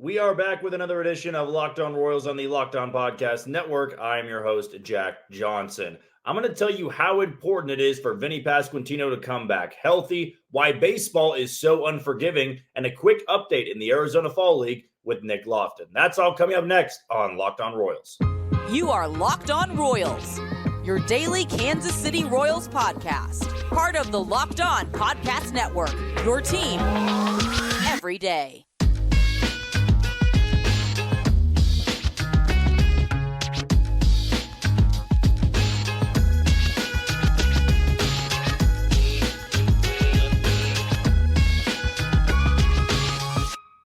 We are back with another edition of Locked On Royals on the Locked On Podcast Network. I am your host, Jack Johnson. I'm going to tell you how important it is for Vinnie Pasquantino to come back healthy, why baseball is so unforgiving, and a quick update in the Arizona Fall League with Nick Loftin. That's all coming up next on Locked On Royals. You are Locked On Royals, your daily Kansas City Royals podcast. Part of the Locked On Podcast Network, your team every day.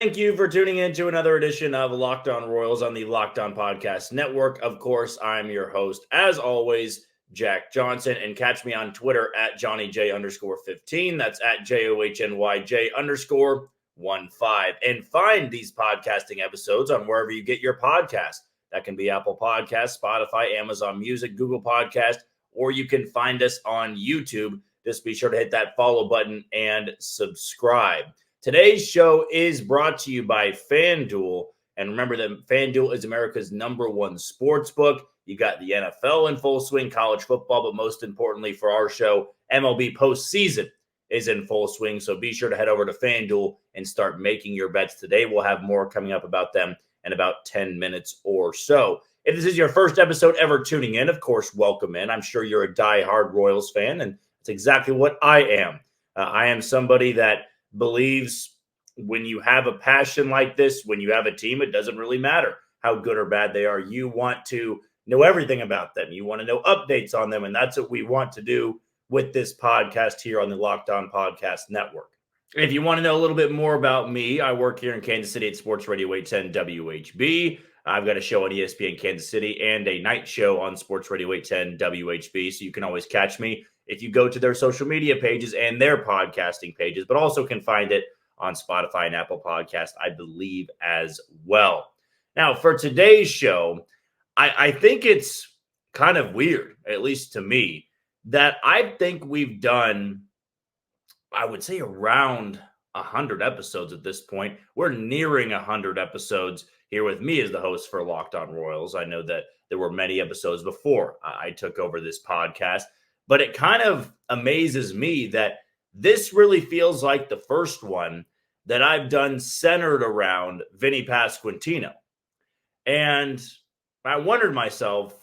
Thank you for tuning in to another edition of Locked On Royals on the Locked On Podcast Network. Of course, I'm your host, as always, Jack Johnson, and catch me on Twitter at JohnnyJ_15. That's at JOHNYJ_15. And find these podcasting episodes on wherever you get your podcast. That can be Apple Podcasts, Spotify, Amazon Music, Google Podcast, or you can find us on YouTube. Just be sure to hit that follow button and subscribe. Today's show is brought to you by FanDuel. And remember that FanDuel is America's #1 sports book. You got the NFL in full swing, college football, but most importantly for our show, MLB postseason is in full swing. So be sure to head over to FanDuel and start making your bets today. We'll have more coming up about them in about 10 minutes or so. If this is your first episode ever tuning in, of course, welcome in. I'm sure you're a diehard Royals fan, and that's exactly what I am. I am somebody that believes when you have a passion like this, when you have a team, it doesn't really matter how good or bad they are. You want to know everything about them. You want to know updates on them. And that's what we want to do with this podcast here on the Locked On Podcast Network. If you want to know a little bit more about me, I work here in Kansas City at Sports Radio 810 WHB. I've got a show on ESPN Kansas City and a night show on Sports Radio 810 WHB. So you can always catch me if you go to their social media pages and their podcasting pages, but also can find it on Spotify and Apple Podcasts, I believe, as well. Now, for today's show, I think it's kind of weird, at least to me, that I think we've done, I would say, around 100 episodes at this point. We're nearing 100 episodes here with me as the host for Locked On Royals. I know that there were many episodes before I took over this podcast. But it kind of amazes me that this really feels like the first one that I've done centered around Vinnie Pasquantino. And I wondered myself,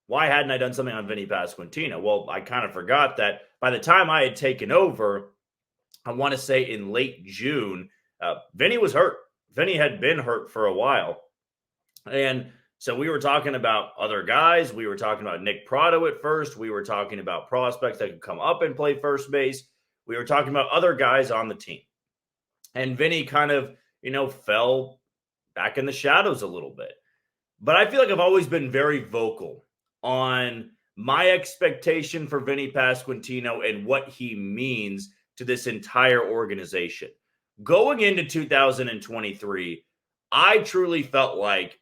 why hadn't I done something on Vinnie Pasquantino? Well, I kind of forgot that by the time I had taken over, I want to say in late June, Vinnie was hurt. Vinnie had been hurt for a while. And so we were talking about other guys. We were talking about Nick Prado at first. We were talking about prospects that could come up and play first base. We were talking about other guys on the team. And Vinnie kind of, fell back in the shadows a little bit. But I feel like I've always been very vocal on my expectation for Vinnie Pasquantino and what he means to this entire organization. Going into 2023, I truly felt like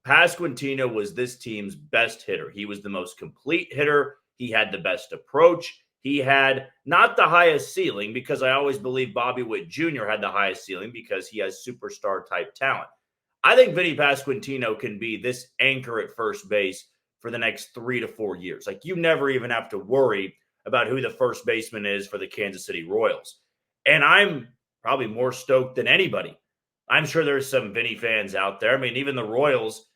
Pasquantino was this team's best hitter. He was the most complete hitter. He had the best approach. He had not the highest ceiling, because I always believe Bobby Witt Jr. had the highest ceiling because he has superstar type talent. I think Vinnie Pasquantino can be this anchor at first base for the next 3 to 4 years. Like, you never even have to worry about who the first baseman is for the Kansas City Royals. And I'm probably more stoked than anybody. I'm sure there's some Vinnie fans out there. I mean, even the Royals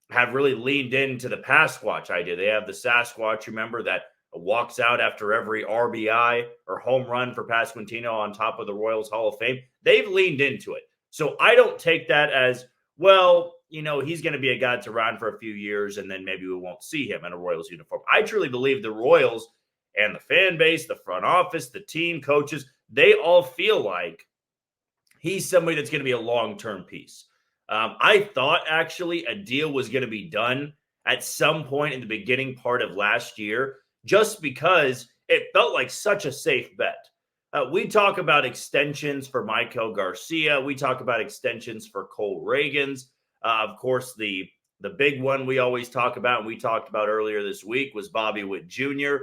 have really leaned into the Pasquatch idea. They have the Sasquatch, remember, that walks out after every RBI or home run for Pasquantino on top of the Royals Hall of Fame. They've leaned into it. So I don't take that as, well, he's going to be a guy that's around for a few years and then maybe we won't see him in a Royals uniform. I truly believe the Royals and the fan base, the front office, the team, coaches, they all feel like he's somebody that's going to be a long-term piece. I thought actually a deal was going to be done at some point in the beginning part of last year, just because it felt like such a safe bet. We talk about extensions for Michael Garcia. We talk about extensions for Cole Reagans. Of course, the big one we always talk about, and we talked about earlier this week, was Bobby Witt Jr.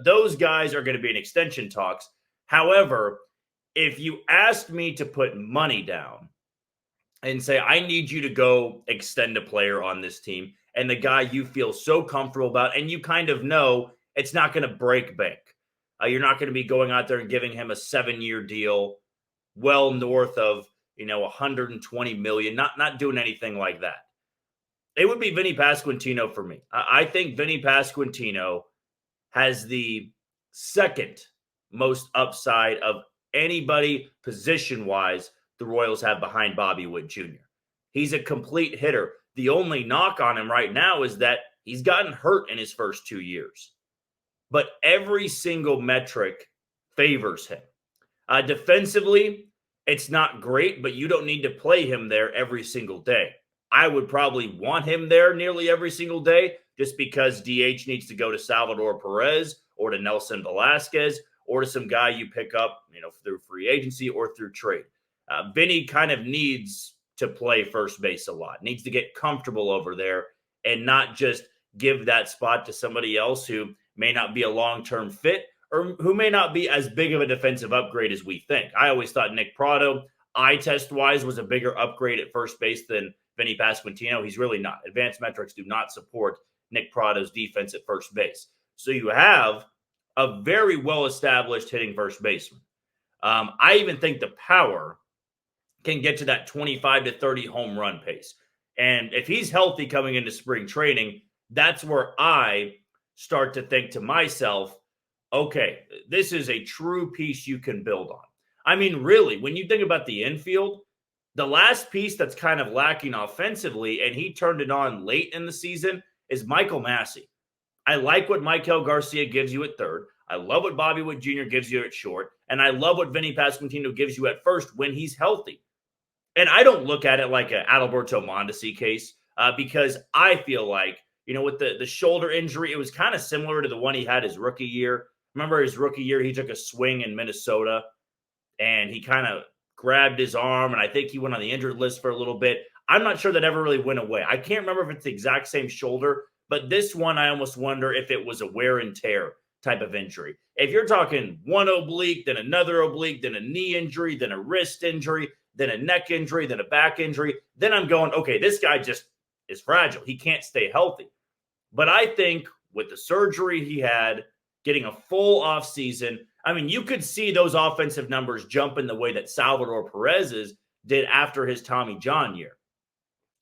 Those guys are going to be in extension talks. However, if you asked me to put money down and say, I need you to go extend a player on this team, and the guy you feel so comfortable about, and you kind of know it's not going to break bank. You're not going to be going out there and giving him a 7-year deal well north of, 120 million, not doing anything like that. It would be Vinnie Pasquantino for me. I think Vinnie Pasquantino has the second most upside of anybody position-wise the Royals have behind Bobby Witt Jr. He's a complete hitter. The only knock on him right now is that he's gotten hurt in his first 2 years. But every single metric favors him. Defensively, it's not great, but you don't need to play him there every single day. I would probably want him there nearly every single day just because DH needs to go to Salvador Perez or to Nelson Velasquez or to some guy you pick up, through free agency or through trade. Vinny kind of needs to play first base a lot, needs to get comfortable over there and not just give that spot to somebody else who may not be a long-term fit or who may not be as big of a defensive upgrade as we think. I always thought Nick Prado, eye test-wise, was a bigger upgrade at first base than Vinnie Pasquantino. He's really not. Advanced metrics do not support Nick Prado's defense at first base. So you have a very well-established hitting first baseman. I even think the power can get to that 25 to 30 home run pace. And if he's healthy coming into spring training, that's where I start to think to myself, okay, this is a true piece you can build on. I mean, really, when you think about the infield, the last piece that's kind of lacking offensively, and he turned it on late in the season, is Michael Massey. I like what Maikel Garcia gives you at third. I love what Bobby Witt Jr. gives you at short. And I love what Vinnie Pasquantino gives you at first when he's healthy. And I don't look at it like an Adalberto Mondesi case because I feel like, with the shoulder injury, it was kind of similar to the one he had his rookie year. Remember his rookie year, he took a swing in Minnesota and he kind of grabbed his arm, and I think he went on the injured list for a little bit. I'm not sure that ever really went away. I can't remember if it's the exact same shoulder, but this one, I almost wonder if it was a wear and tear type of injury. If you're talking one oblique, then another oblique, then a knee injury, then a wrist injury, then a neck injury, then a back injury, then I'm going, okay, this guy just is fragile. He can't stay healthy. But I think with the surgery he had, getting a full offseason, I mean, you could see those offensive numbers jump in the way that Salvador Perez's did after his Tommy John year.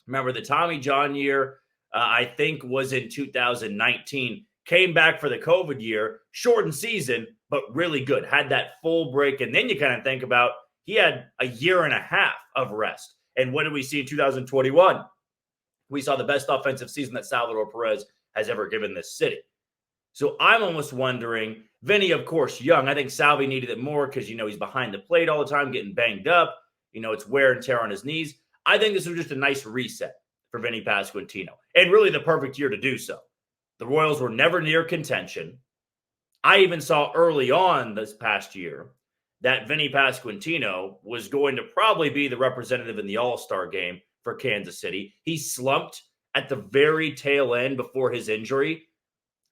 Remember, the Tommy John year, I think, was in 2019. Came back for the COVID year, shortened season, but really good. Had that full break. And then you kind of think about he had a year and a half of rest. And what did we see in 2021? We saw the best offensive season that Salvador Perez has ever given this city. So I'm almost wondering, Vinny, of course, young. I think Salvi needed it more because, he's behind the plate all the time, getting banged up. It's wear and tear on his knees. I think this was just a nice reset for Vinnie Pasquantino, and really the perfect year to do so. The Royals were never near contention. I even saw early on this past year that Vinnie Pasquantino was going to probably be the representative in the All-Star game for Kansas City. He slumped at the very tail end before his injury.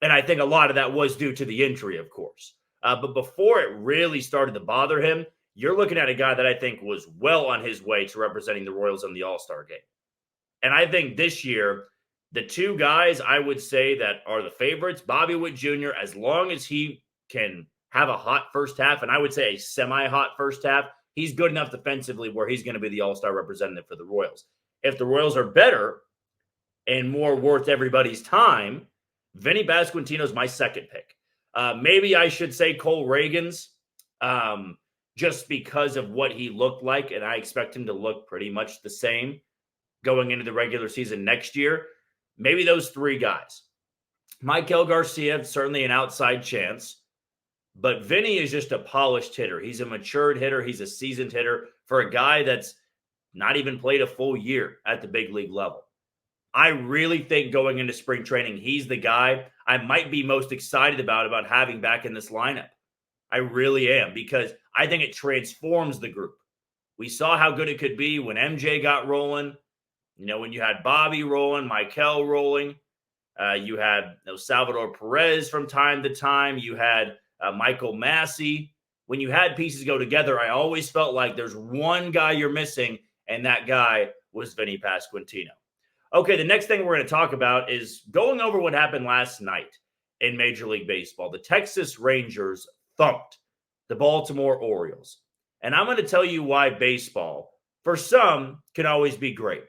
And I think a lot of that was due to the injury, of course. But before it really started to bother him, you're looking at a guy that I think was well on his way to representing the Royals in the All-Star game. And I think this year, the two guys I would say that are the favorites, Bobby Witt Jr., as long as he can have a hot first half, and I would say a semi-hot first half, he's good enough defensively where he's going to be the All-Star representative for the Royals. If the Royals are better and more worth everybody's time, Vinnie Pasquantino is my second pick. Maybe I should say Cole Reagans, just because of what he looked like, and I expect him to look pretty much the same going into the regular season next year. Maybe those three guys. Maikel Garcia, certainly an outside chance, but Vinny is just a polished hitter. He's a matured hitter. He's a seasoned hitter for a guy that's not even played a full year at the big league level. I really think going into spring training, he's the guy I might be most excited about having back in this lineup. I really am, because I think it transforms the group. We saw how good it could be when MJ got rolling. When you had Bobby rolling, Maikel rolling. You had Salvador Perez from time to time. You had Michael Massey. When you had pieces go together, I always felt like there's one guy you're missing, and that guy was Vinnie Pasquantino. Okay, the next thing we're going to talk about is going over what happened last night in Major League Baseball. The Texas Rangers thumped the Baltimore Orioles. And I'm going to tell you why baseball, for some, can always be great.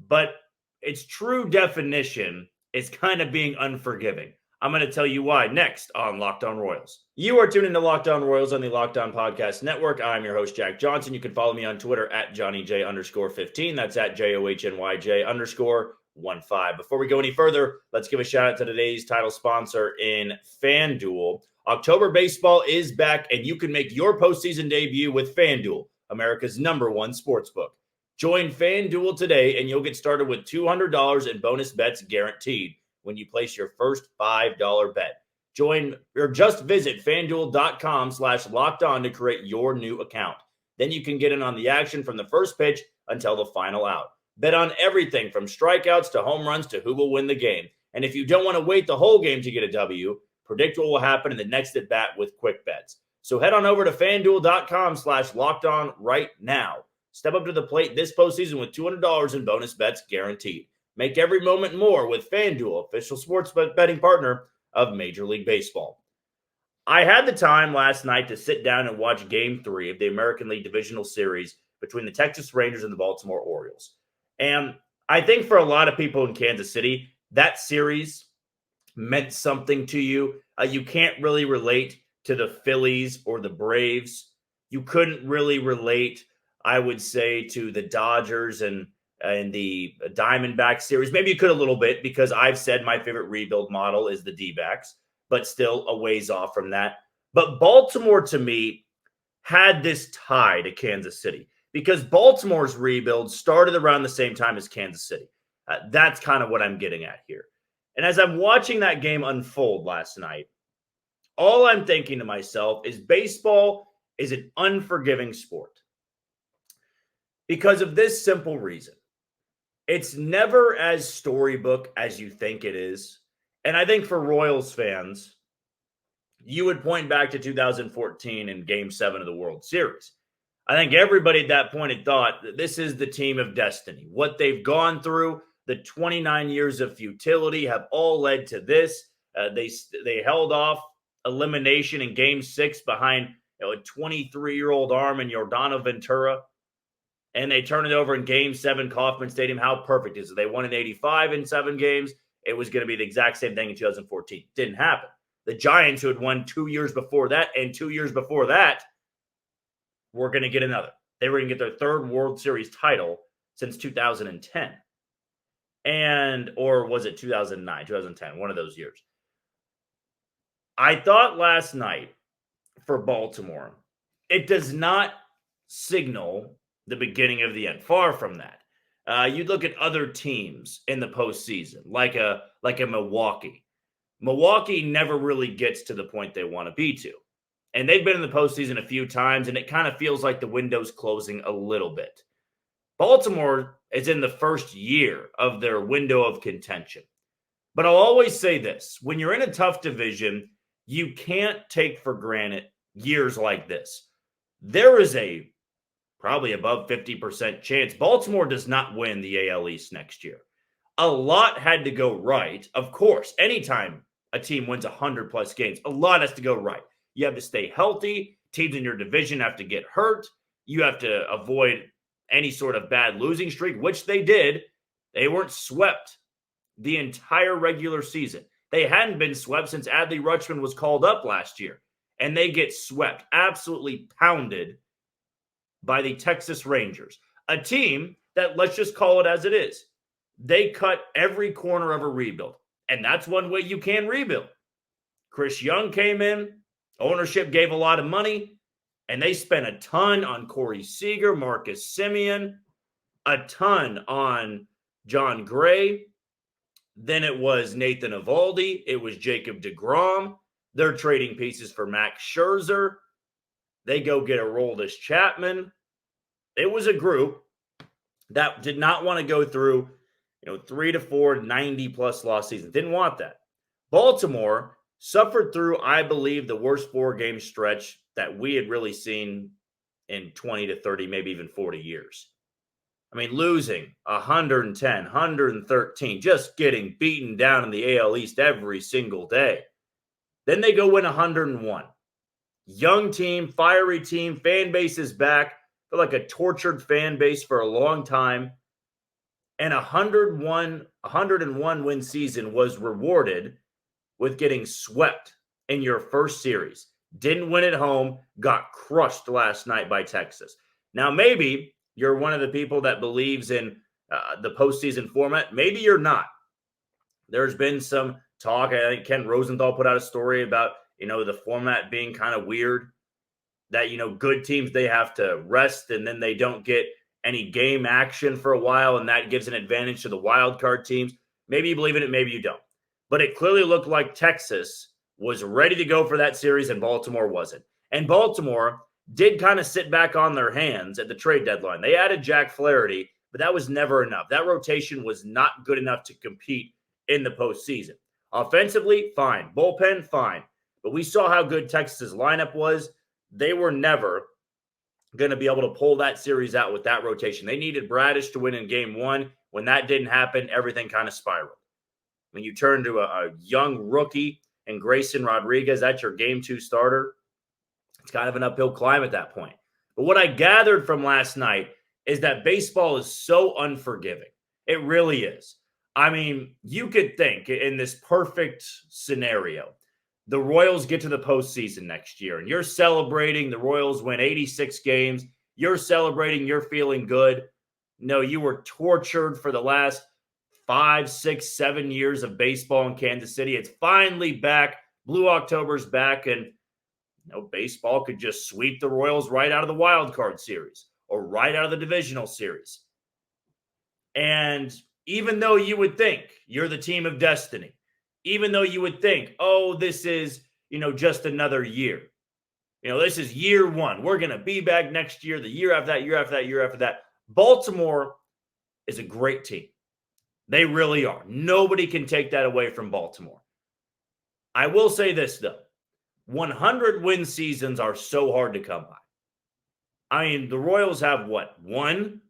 But its true definition is kind of being unforgiving. I'm going to tell you why next on Locked On Royals. You are tuned into Locked On Royals on the Locked On Podcast Network. I'm your host, Jack Johnson. You can follow me on Twitter at JohnnyJ_15. That's at JOHNYJ_15. Before we go any further, let's give a shout out to today's title sponsor in FanDuel. October baseball is back, and you can make your postseason debut with FanDuel, America's #1 sportsbook. Join FanDuel today, and you'll get started with $200 in bonus bets guaranteed when you place your first $5 bet. Join or just visit FanDuel.com/lockedon to create your new account. Then you can get in on the action from the first pitch until the final out. Bet on everything from strikeouts to home runs to who will win the game. And if you don't want to wait the whole game to get a W, predict what will happen in the next at bat with quick bets. So head on over to FanDuel.com/lockedon right now. Step up to the plate this postseason with $200 in bonus bets guaranteed. Make every moment more with FanDuel, official sports betting partner of Major League Baseball. I had the time last night to sit down and watch Game 3 of the American League Divisional Series between the Texas Rangers and the Baltimore Orioles. And I think for a lot of people in Kansas City, that series meant something to you. You can't really relate to the Phillies or the Braves. You couldn't really relate, I would say, to the Dodgers and the Diamondback series. Maybe you could a little bit because I've said my favorite rebuild model is the D-backs, but still a ways off from that. But Baltimore, to me, had this tie to Kansas City because Baltimore's rebuild started around the same time as Kansas City. That's kind of what I'm getting at here. And as I'm watching that game unfold last night, all I'm thinking to myself is baseball is an unforgiving sport. Because of this simple reason. It's never as storybook as you think it is. And I think for Royals fans, you would point back to 2014 in Game 7 of the World Series. I think everybody at that point had thought that this is the team of destiny. What they've gone through, the 29 years of futility have all led to this. They held off elimination in Game 6 behind a 23-year-old arm in Yordano Ventura. And they turn it over in Game 7, Kauffman Stadium. How perfect is it? They won in 85 in 7 games. It was going to be the exact same thing in 2014. Didn't happen. The Giants, who had won 2 years before that, and 2 years before that, were going to get another. They were going to get their third World Series title since 2010. Or was it 2009, 2010, one of those years. I thought last night for Baltimore, it does not signal the beginning of the end. Far from that. You'd look at other teams in the postseason, like a Milwaukee. Milwaukee never really gets to the point they want to be to. And they've been in the postseason a few times, and it kind of feels like the window's closing a little bit. Baltimore is in the first year of their window of contention. But I'll always say this. When you're in a tough division, you can't take for granted years like this. There is a probably above 50% chance Baltimore does not win the AL East next year. A lot had to go right. Of course, anytime a team wins 100-plus games, a lot has to go right. You have to stay healthy. Teams in your division have to get hurt. You have to avoid any sort of bad losing streak, which they did. They weren't swept the entire regular season. They hadn't been swept since Adley Rutschman was called up last year. And they get swept, absolutely pounded by the Texas Rangers, a team that, let's just call it as it is, they cut every corner of a rebuild. And that's one way you can rebuild. Chris Young came in, ownership gave a lot of money, and they spent a ton on Corey Seager, Marcus Semien, a ton on John Gray. Then it was Nathan Eovaldi. It was Jacob deGrom. They're trading pieces for Max Scherzer. They go get Aroldis Chapman. It was a group that did not want to go through, 3 to 4, 90-plus loss seasons. Didn't want that. Baltimore suffered through, I believe, the worst 4-game stretch that we had really seen in 20 to 30, maybe even 40 years. I mean, losing 110, 113, just getting beaten down in the AL East every single day. Then they go win 101. Young team, fiery team, fan base is back. They're like a tortured fan base for a long time. And 101 win season was rewarded with getting swept in your first series. Didn't win at home, got crushed last night by Texas. Now, maybe you're one of the people that believes in the postseason format. Maybe you're not. There's been some talk. I think Ken Rosenthal put out a story about, the format being kind of weird, that, good teams, they have to rest and then they don't get any game action for a while, and that gives an advantage to the wild card teams. Maybe you believe in it, maybe you don't. But it clearly looked like Texas was ready to go for that series and Baltimore wasn't. And Baltimore did kind of sit back on their hands at the trade deadline. They added Jack Flaherty, but that was never enough. That rotation was not good enough to compete in the postseason. Offensively, fine. Bullpen, fine. But we saw how good Texas's lineup was. They were never going to be able to pull that series out with that rotation. They needed Bradish to win in game one. When that didn't happen, everything kind of spiraled. When you turn to a young rookie and Grayson Rodriguez, that's your game two starter, it's kind of an uphill climb at that point. But what I gathered from last night is that baseball is so unforgiving. It really is. I mean, you could think in this perfect scenario, the Royals get to the postseason next year, and you're celebrating. The Royals win 86 games. You're celebrating. You're feeling good. No, you were tortured for the last 5, 6, 7 years of baseball in Kansas City. It's finally back. Blue October's back, and baseball could just sweep the Royals right out of the wild card series or right out of the divisional series. And even though you would think you're the team of destiny, even though you would think, oh, this is, just another year. This is year one. We're going to be back next year, the year after that, year after that, year after that. Baltimore is a great team. They really are. Nobody can take that away from Baltimore. I will say this, though. 100-win seasons are so hard to come by. I mean, the Royals have, one,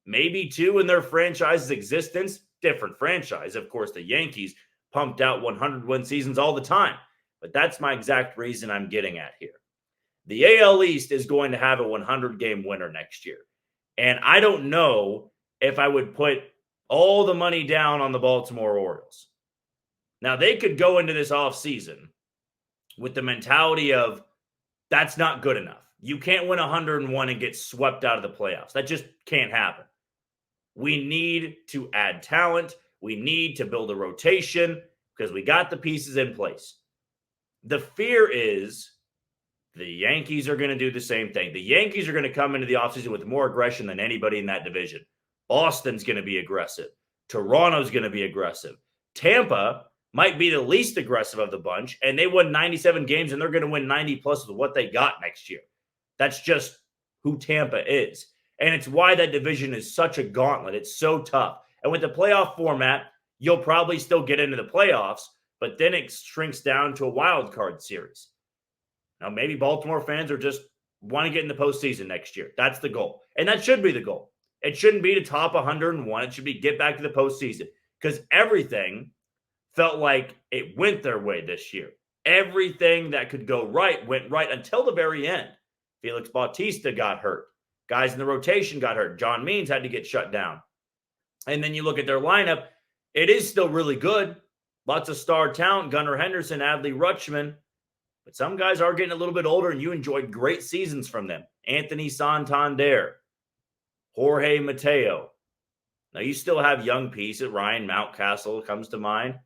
maybe two in their franchise's existence. Different franchise. Of course, the Yankees pumped out 100-win seasons all the time. But that's my exact reason I'm getting at here. The AL East is going to have a 100-game winner next year. And I don't know if I would put all the money down on the Baltimore Orioles. Now, they could go into this offseason with the mentality of, that's not good enough. You can't win 101 and get swept out of the playoffs. That just can't happen. We need to add talent. We need to build a rotation because we got the pieces in place. The fear is the Yankees are going to do the same thing. The Yankees are going to come into the offseason with more aggression than anybody in that division. Boston's going to be aggressive. Toronto's going to be aggressive. Tampa might be the least aggressive of the bunch, and they won 97 games, and they're going to win 90 plus with what they got next year. That's just who Tampa is. And it's why that division is such a gauntlet. It's so tough. And with the playoff format, you'll probably still get into the playoffs, but then it shrinks down to a wild card series. Now, maybe Baltimore fans are just want to get in the postseason next year. That's the goal. And that should be the goal. It shouldn't be to top 101. It should be get back to the postseason because everything felt like it went their way this year. Everything that could go right went right until the very end. Felix Bautista got hurt. Guys in the rotation got hurt. John Means had to get shut down. And then you look at their lineup, it is still really good. Lots of star talent, Gunnar Henderson, Adley Rutschman. But some guys are getting a little bit older, and you enjoyed great seasons from them. Anthony Santander, Jorge Mateo. Now, you still have young pieces. Ryan Mountcastle comes to mind.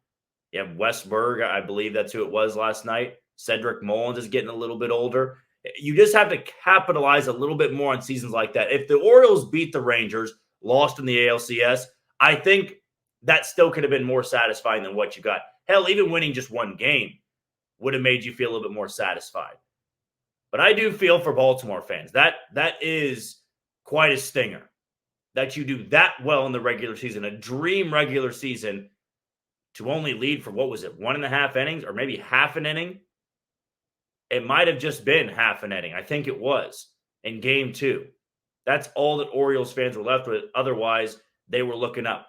You have Westberg, I believe that's who it was last night. Cedric Mullins is getting a little bit older. You just have to capitalize a little bit more on seasons like that. If the Orioles beat the Rangers, lost in the ALCS, I think that still could have been more satisfying than what you got. Hell, even winning just one game would have made you feel a little bit more satisfied. But I do feel for Baltimore fans. That is quite a stinger that you do that well in the regular season, a dream regular season, to only lead for, 1.5 innings or maybe half an inning? It might have just been half an inning. I think it was in game 2. That's all that Orioles fans were left with. Otherwise, they were looking up.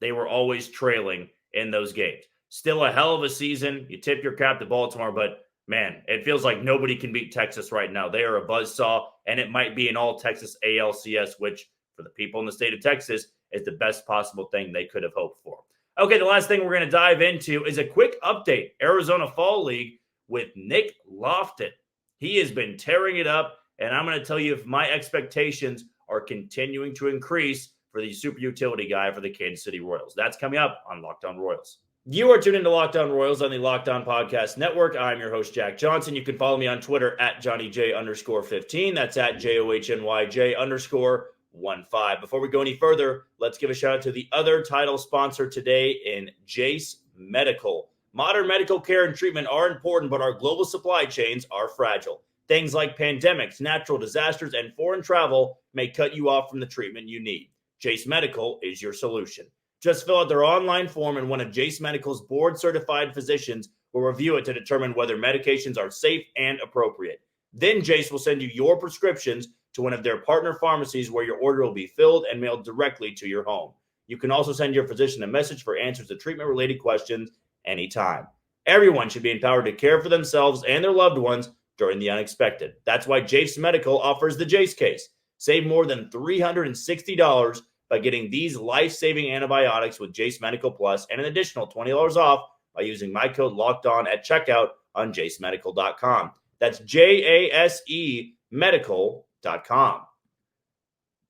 They were always trailing in those games. Still a hell of a season. You tip your cap to Baltimore, but man, it feels like nobody can beat Texas right now. They are a buzzsaw, and it might be an all-Texas ALCS, which for the people in the state of Texas is the best possible thing they could have hoped for. Okay, the last thing we're going to dive into is a quick update. Arizona Fall League with Nick Loftin. He has been tearing it up, and I'm going to tell you if my expectations are continuing to increase for the super utility guy for the Kansas City Royals. That's coming up on Locked On Royals. You are tuned into Locked On Royals on the Locked On Podcast Network. I'm your host, Jack Johnson. You can follow me on Twitter at JohnnyJ_15. That's at JOHNYJ_15. Before we go any further, let's give a shout out to the other title sponsor today in Jase Medical. Modern medical care and treatment are important, but our global supply chains are fragile. Things like pandemics, natural disasters, and foreign travel may cut you off from the treatment you need. Jace Medical is your solution. Just fill out their online form, and one of Jace Medical's board-certified physicians will review it to determine whether medications are safe and appropriate. Then Jace will send you your prescriptions to one of their partner pharmacies where your order will be filled and mailed directly to your home. You can also send your physician a message for answers to treatment-related questions anytime. Everyone should be empowered to care for themselves and their loved ones during the unexpected. That's why Jace Medical offers the Jace case. Save more than $360 by getting these life-saving antibiotics with Jace Medical Plus and an additional $20 off by using my code LOCKEDON at checkout on jasemedical.com. That's JASE medical.com.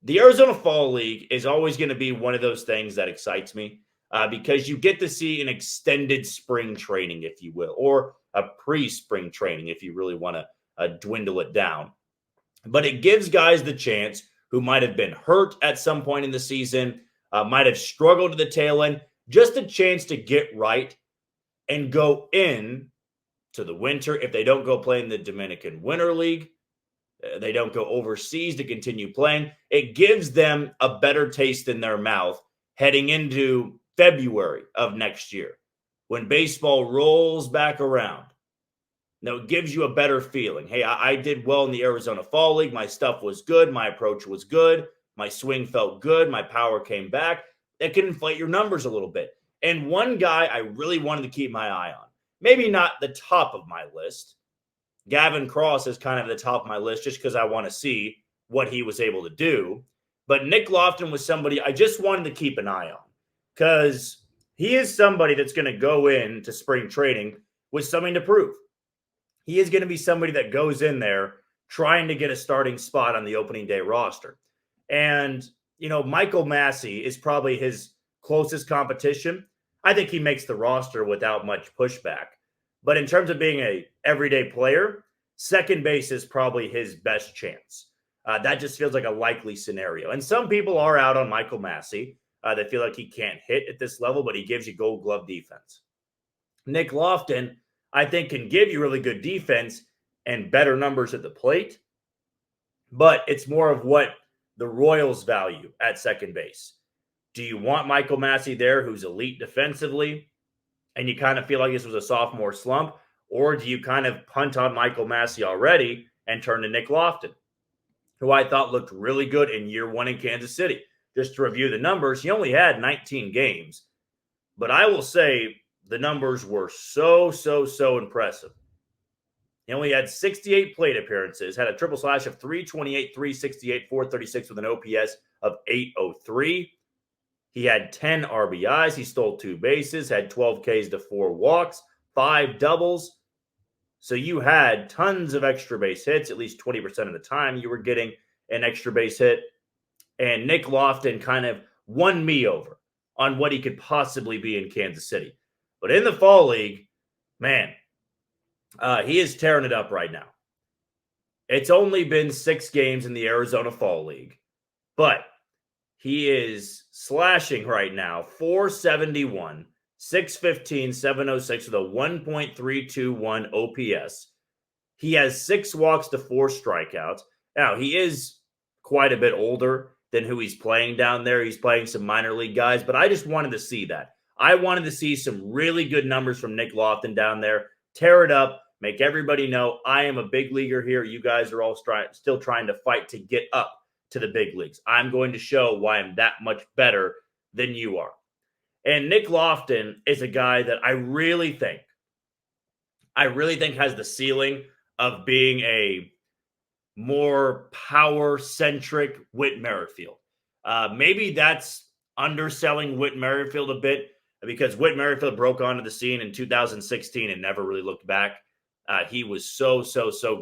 The Arizona Fall League is always going to be one of those things that excites me because you get to see an extended spring training, if you will, or a pre-spring training if you really want to dwindle it down. But it gives guys the chance who might have been hurt at some point in the season, might have struggled to the tail end, just a chance to get right and go in to the winter. If they don't go play in the Dominican Winter League, they don't go overseas to continue playing, it gives them a better taste in their mouth heading into February of next year when baseball rolls back around. Now, it gives you a better feeling. Hey, I did well in the Arizona Fall League. My stuff was good. My approach was good. My swing felt good. My power came back. That can inflate your numbers a little bit. And one guy I really wanted to keep my eye on, maybe not the top of my list. Gavin Cross is kind of the top of my list just because I want to see what he was able to do. But Nick Loftin was somebody I just wanted to keep an eye on because he is somebody that's going to go into spring training with something to prove. He is going to be somebody that goes in there trying to get a starting spot on the opening day roster. And, you know, Michael Massey is probably his closest competition. I think he makes the roster without much pushback. But in terms of being a everyday player, second base is probably his best chance. That just feels like a likely scenario. And some people are out on Michael Massey. They feel like he can't hit at this level, but he gives you gold glove defense. Nick Loftin, I think, can give you really good defense and better numbers at the plate. But it's more of what the Royals value at second base. Do you want Michael Massey there who's elite defensively and you kind of feel like this was a sophomore slump? Or do you kind of punt on Michael Massey already and turn to Nick Loftin, who I thought looked really good in year one in Kansas City? Just to review the numbers, he only had 19 games. But I will say the numbers were so impressive. He only had 68 plate appearances, had a triple slash of 328, 368, 436 with an OPS of 803. He had 10 RBIs. He stole 2 bases, had 12 Ks to 4 walks, 5 doubles. So you had tons of extra base hits. At least 20% of the time you were getting an extra base hit. And Nick Loftin kind of won me over on what he could possibly be in Kansas City. But in the Fall League, man, he is tearing it up right now. It's only been 6 games in the Arizona Fall League, but he is slashing right now 471, 615, 706 with a 1.321 OPS. He has 6 walks to 4 strikeouts. Now, he is quite a bit older than who he's playing down there. He's playing some minor league guys, but I just wanted to see that. I wanted to see some really good numbers from Nick Loftin down there. Tear it up. Make everybody know I am a big leaguer here. You guys are all still trying to fight to get up to the big leagues. I'm going to show why I'm that much better than you are. And Nick Loftin is a guy that I really think has the ceiling of being a more power-centric Whit Merrifield. Maybe that's underselling Whit Merrifield a bit, because Whit Merrifield broke onto the scene in 2016 and never really looked back. He was so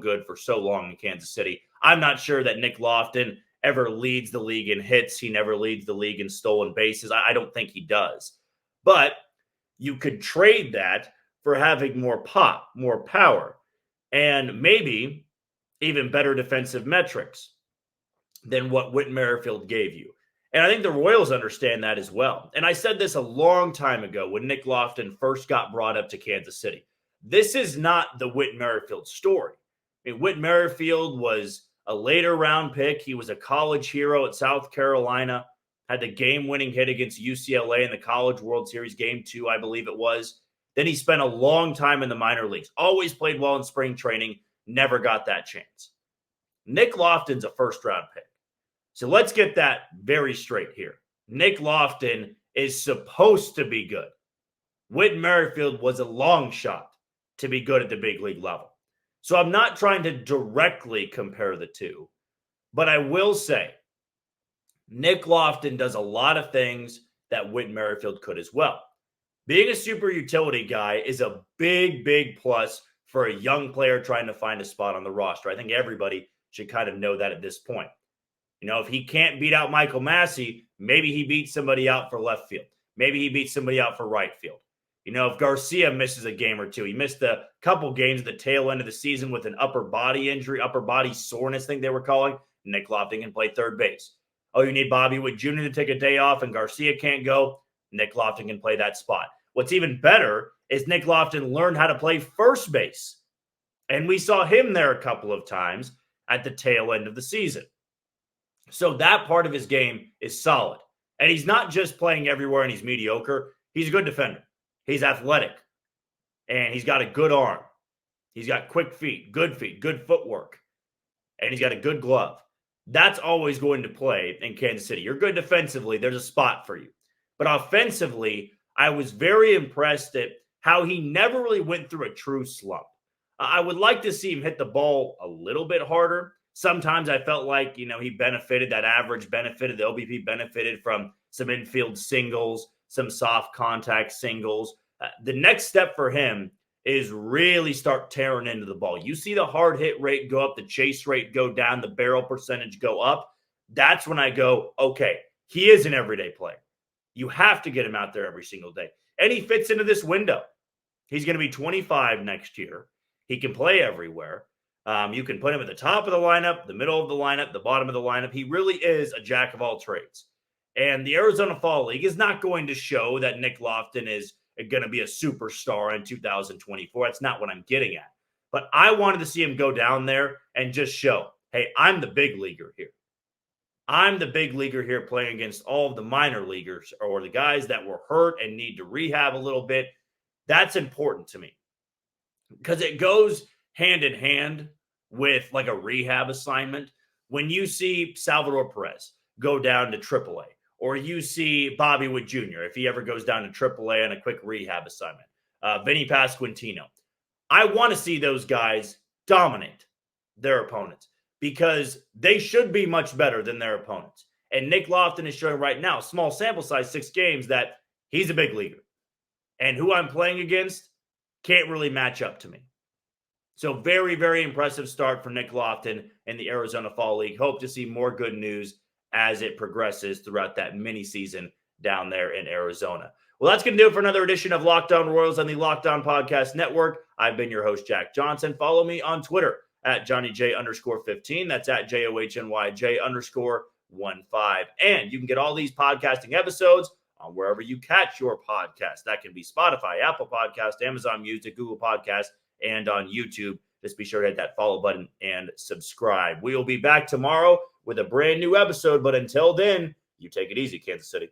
good for so long in Kansas City. I'm not sure that Nick Loftin ever leads the league in hits. He never leads the league in stolen bases. I don't think he does. But you could trade that for having more pop, more power, and maybe even better defensive metrics than what Whit Merrifield gave you. And I think the Royals understand that as well. And I said this a long time ago when Nick Loftin first got brought up to Kansas City. This is not the Whit Merrifield story. I mean, Whit Merrifield was a later round pick. He was a college hero at South Carolina, had the game-winning hit against UCLA in the College World Series, Game 2, I believe it was. Then he spent a long time in the minor leagues, always played well in spring training, never got that chance. Nick Loftin's a first-round pick. So let's get that very straight here. Nick Loftin is supposed to be good. Whit Merrifield was a long shot to be good at the big league level. So I'm not trying to directly compare the two, but I will say Nick Loftin does a lot of things that Whit Merrifield could as well. Being a super utility guy is a big plus for a young player trying to find a spot on the roster. I think everybody should kind of know that at this point. You know, if he can't beat out Michael Massey, maybe he beats somebody out for left field. Maybe he beats somebody out for right field. You know, if Garcia misses a game or two, he missed a couple games at the tail end of the season with an upper body injury, upper body soreness, I think they were calling. Nick Loftin can play third base. Oh, you need Bobby Witt Jr. to take a day off and Garcia can't go. Nick Loftin can play that spot. What's even better is Nick Loftin learned how to play first base. And we saw him there a couple of times at the tail end of the season. So that part of his game is solid. And he's not just playing everywhere and he's mediocre. He's a good defender. He's athletic. And he's got a good arm. He's got quick feet, good footwork. And he's got a good glove. That's always going to play in Kansas City. You're good defensively. There's a spot for you. But offensively, I was very impressed at how he never really went through a true slump. I would like to see him hit the ball a little bit harder. Sometimes I felt like, you know, he benefited, that average benefited, the OBP benefited from some infield singles, some soft contact singles. The next step for him is really start tearing into the ball. You see the hard hit rate go up, the chase rate go down, the barrel percentage go up. That's when I go, okay, he is an everyday player. You have to get him out there every single day. And he fits into this window. He's going to be 25 next year. He can play everywhere. You can put him at the top of the lineup, the middle of the lineup, the bottom of the lineup. He really is a jack of all trades. And the Arizona Fall League is not going to show that Nick Loftin is going to be a superstar in 2024. That's not what I'm getting at. But I wanted to see him go down there and just show, hey, I'm the big leaguer here. I'm the big leaguer here playing against all of the minor leaguers or the guys that were hurt and need to rehab a little bit. That's important to me because it goes hand in hand with like a rehab assignment. When you see Salvador Perez go down to AAA, or you see Bobby Witt Jr., if he ever goes down to AAA on a quick rehab assignment, Vinnie Pasquantino, I want to see those guys dominate their opponents because they should be much better than their opponents. And Nick Loftin is showing right now, small sample size, 6 games, that he's a big leaguer. And who I'm playing against can't really match up to me. So very, very impressive start for Nick Loftin in the Arizona Fall League. Hope to see more good news as it progresses throughout that mini season down there in Arizona. Well, that's going to do it for another edition of Locked On Royals on the Locked On Podcast Network. I've been your host, Jack Johnson. Follow me on Twitter at JohnnyJ_15. That's at JOHNYJ_15. And you can get all these podcasting episodes on wherever you catch your podcast. That can be Spotify, Apple Podcast, Amazon Music, Google Podcast, and on YouTube. Just be sure to hit that follow button and subscribe. We will be back tomorrow with a brand new episode. But until then, you take it easy, Kansas City.